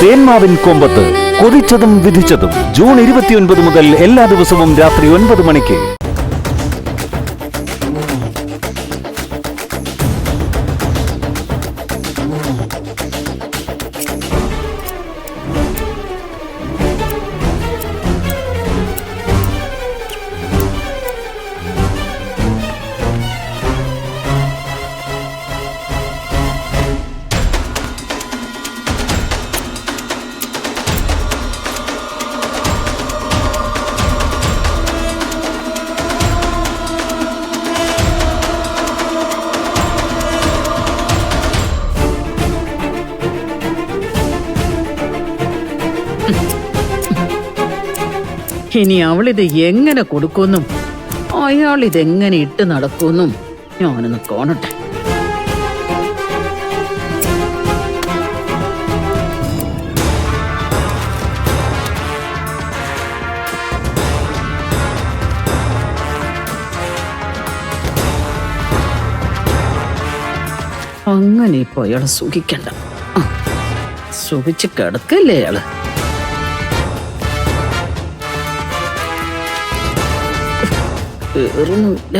തേന്മാവിൻ കൊമ്പത്ത് കൊതിച്ചതും വിധിച്ചതും June 29 മുതൽ എല്ലാ ദിവസവും രാത്രി 9 മണിക്ക്. ഇനി അവളിത് എങ്ങനെ കൊടുക്കുന്നും അയാൾ ഇതെങ്ങനെ ഇട്ട് നടക്കുന്നും ഞാനൊന്ന് കാണട്ടെ. അങ്ങനെ ഇപ്പൊ അയാളെ സുഖിക്കണ്ട, സുഖിച്ച് കിടക്കല്ലേ അയാള്. കേറുന്നില്ല.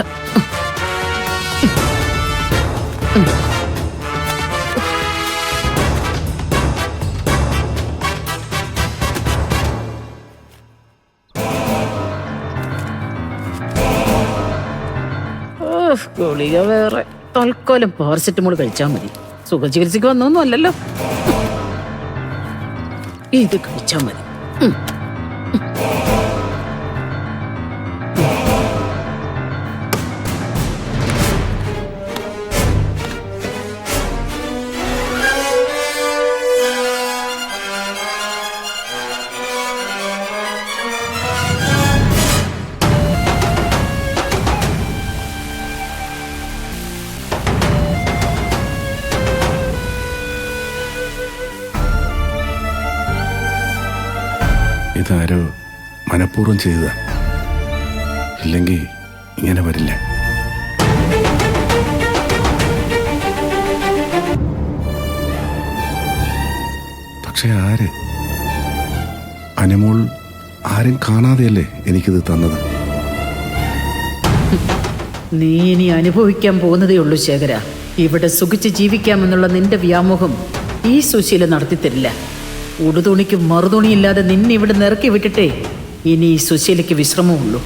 ഗുളിക വേറെ തൽക്കാലം പാരസെറ്റമോൾ കഴിച്ചാൽ മതി. സുഖചികിത്സക്ക് വന്നൊന്നും അല്ലല്ലോ, ഇത് കഴിച്ചാൽ മതി. ഇതാരോ മനഃപൂർവ്വം ചെയ്തതാ, ഇല്ലെങ്കിൽ ഇങ്ങനെ വരില്ല. പക്ഷെ ആര്? അനുമോൾ ആരും കാണാതെയല്ലേ എനിക്കിത് തന്നത്. നീ ഇനി അനുഭവിക്കാൻ പോകുന്നതേ ഉള്ളൂ ശേഖര. ഇവിടെ സുഖിച്ച് ജീവിക്കാമെന്നുള്ള നിന്റെ വ്യാമോഹം ഈ സുശീല നടത്തിത്തരില്ല. ഉടുതുണിക്ക് മറുതുണിയില്ലാതെ നിന്നെ ഇവിടെ നിറക്കി വിട്ടിട്ടേ ഇനി ഈ സുശീലയ്ക്ക് വിശ്രമമുള്ളൂ.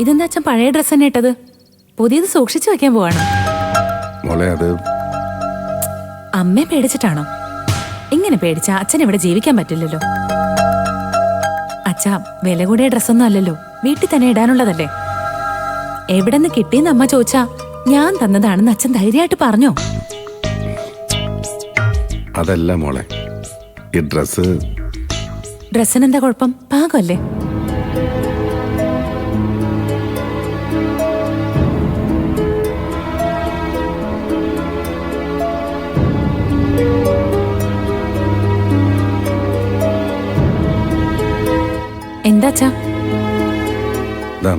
ഇതെന്താ അച്ഛൻ പഴയ ഡ്രസ് തന്നെ ഇട്ടത്? പുതിയത് സൂക്ഷിച്ചു വെക്കാൻ പോവാണോ? മോളെ, അത് അമ്മയെ പേടിച്ചിട്ടാണോ? ഇങ്ങനെ പേടിച്ചാ അച്ഛൻ ഇവിടെ ജീവിക്കാൻ പറ്റില്ലല്ലോ. അച്ഛാ, വില കൂടിയ ഡ്രസ്സൊന്നും അല്ലല്ലോ, വീട്ടിൽ തന്നെ ഇടാനുള്ളതല്ലേ. എവിടെ നിന്ന് കിട്ടിയെന്ന് അമ്മ ചോദിച്ചാ ഞാൻ തന്നതാണെന്ന് അച്ഛൻ ധൈര്യമായിട്ട് പറഞ്ഞോ? അതല്ല മോളെ, ഈ ഡ്രസ്സിനെന്താ കുഴപ്പം? പാകമല്ലേ? എന്താച്ചാ?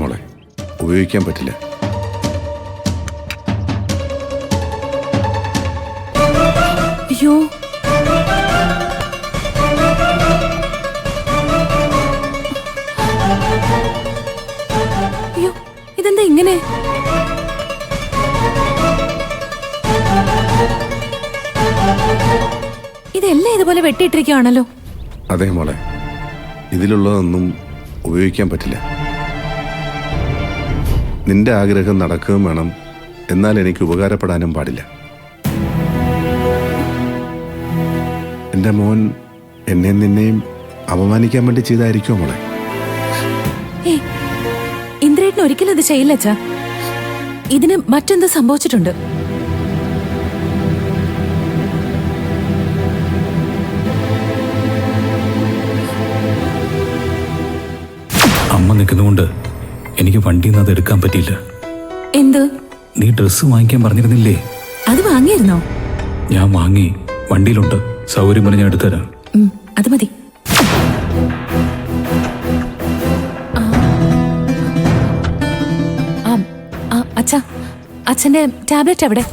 മോളെ, ഉപയോഗിക്കാൻ പറ്റില്ല. അയ്യോ, അയ്യോ, ഇതെന്താ ഇങ്ങനെ? ഇതെല്ലാം ഇതുപോലെ വെട്ടിയിട്ടിരിക്കുവാണല്ലോ. അതെ മോളെ, ഇതിലുള്ളതൊന്നും ഉപയോഗിക്കാൻ പറ്റില്ല. നിന്റെ ആഗ്രഹം നടക്കുകയും വേണം, എന്നാൽ എനിക്ക് ഉപകാരപ്പെടാനും പാടില്ല. എൻ്റെ മോൻ എന്നെയും നിന്നെയും അപമാനിക്കാൻ വേണ്ടി ചെയ്തായിരിക്കുമോ മോളെ? ഏയ്, ഇന്ദ്രേട്ടൻ ഒരിക്കലും അത് ചെയ്യില്ല അച്ഛാ. ഇതിന് മറ്റെന്തോ സംഭവിച്ചിട്ടുണ്ട്. അമ്മ നിൽക്കുന്നതുകൊണ്ട് എനിക്ക് വണ്ടിയിൽ നിന്ന് അത് എടുക്കാൻ പറ്റിയില്ല. എന്ത്? നീ ഡ്രസ്സ് വാങ്ങിക്കാൻ പറഞ്ഞിരുന്നില്ലേ? അത് വാങ്ങിയിരുന്നോ? ഞാൻ വാങ്ങി, വണ്ടിയിലുണ്ട്. സൗകര്യം പോലെ ഞാൻ എടുത്തുതരാം. അത് മതി. അച്ഛാ, അച്ഛന്റെ ടാബ്ലറ്റ് എവിടെ?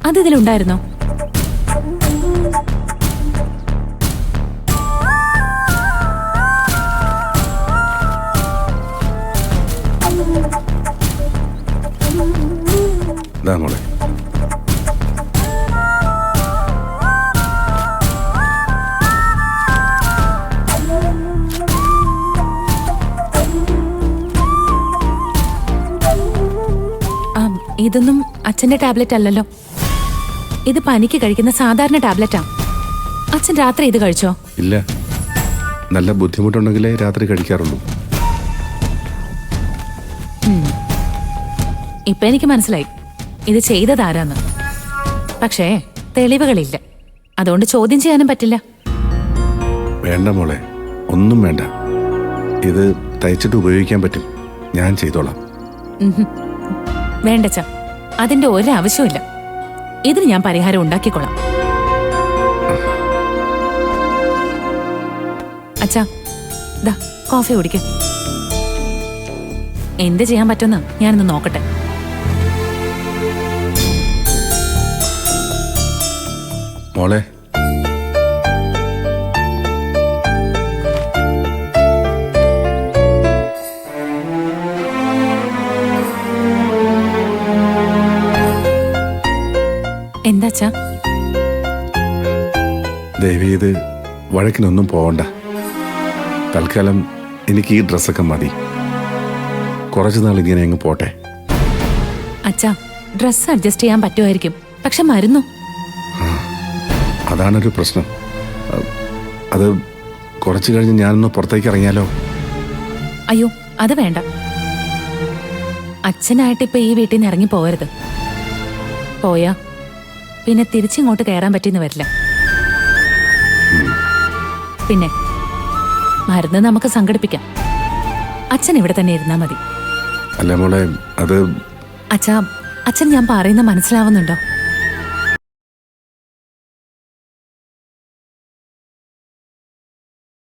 അത് ഇതിലുണ്ടായിരുന്നോ? ഇതാ മോളെ. ഇതൊന്നും അച്ഛന്റെ ടാബ്ലറ്റ് അല്ലല്ലോ. ഇത് പനിക്ക് കഴിക്കുന്ന സാധാരണ ടാബ്ലറ്റാ. അച്ഛൻ രാത്രി ഇത് കഴിച്ചോ? ഇല്ല, നല്ല ബുദ്ധിമുട്ടുണ്ടെങ്കിലേ രാത്രി കഴിക്കാറുള്ളൂ. ഇപ്പൊ എനിക്ക് മനസ്സിലായി ഇത് ചെയ്തതാരാന്ന്. പക്ഷേ തെളിവുകളില്ല, അതുകൊണ്ട് ചോദ്യം ചെയ്യാനും പറ്റില്ല. വേണ്ട മോളെ, ഒന്നും വേണ്ട. ഇത് തയ്ച്ചിട്ട് ഉപയോഗിക്കാൻ പറ്റും. ഞാൻ ചെയ്തോളാം. വേണ്ടച്ചാ, അതിന്റെ ഒരാവശ്യമില്ല. ഇതിന് ഞാൻ പരിഹാരം ഉണ്ടാക്കിക്കൊള്ളാം. അച്ഛാ, ദാ കോഫി കുടിക്ക്. എന്ത് ചെയ്യാൻ പറ്റുമെന്ന് ഞാനൊന്ന് നോക്കട്ടെ. മോളെ, എന്താച്ചാ? ദേവി, ഇത് വഴക്കിനൊന്നും പോവണ്ട. തൽക്കാലം എനിക്ക് ഈ ഡ്രസ്സൊക്കെ മതി. കുറച്ചു നാൾ ഇങ്ങനെ അങ്ങ് പോട്ടെ. അച്ഛാ, ഡ്രസ്സ് അഡ്ജസ്റ്റ് ചെയ്യാൻ പറ്റുമായിരിക്കും, പക്ഷെ മരുന്നു. അതാണൊരു പ്രശ്നം. അത് കുറച്ചു കഴിഞ്ഞ് ഞാനൊന്ന് പുറത്തേക്ക് ഇറങ്ങിയാലോ? അയ്യോ, അത് വേണ്ട. അച്ഛനായിട്ട് ഇപ്പൊ ഈ വീട്ടിൽ നിന്ന് ഇറങ്ങി പോകരുത്. പോയാ പിന്നെ തിരിച്ചിങ്ങോട്ട് കയറാൻ പറ്റിയെന്ന് വരില്ല. പിന്നെ മരുന്ന് നമുക്ക് സംഘടിപ്പിക്കാം. അച്ഛൻ ഇവിടെ തന്നെ ഇരുന്നാ മതി. അല്ല മോളെ, അത് അച്ഛാ, അച്ഛൻ ഞാൻ പറയുന്ന മനസ്സിലാവുന്നുണ്ടോ?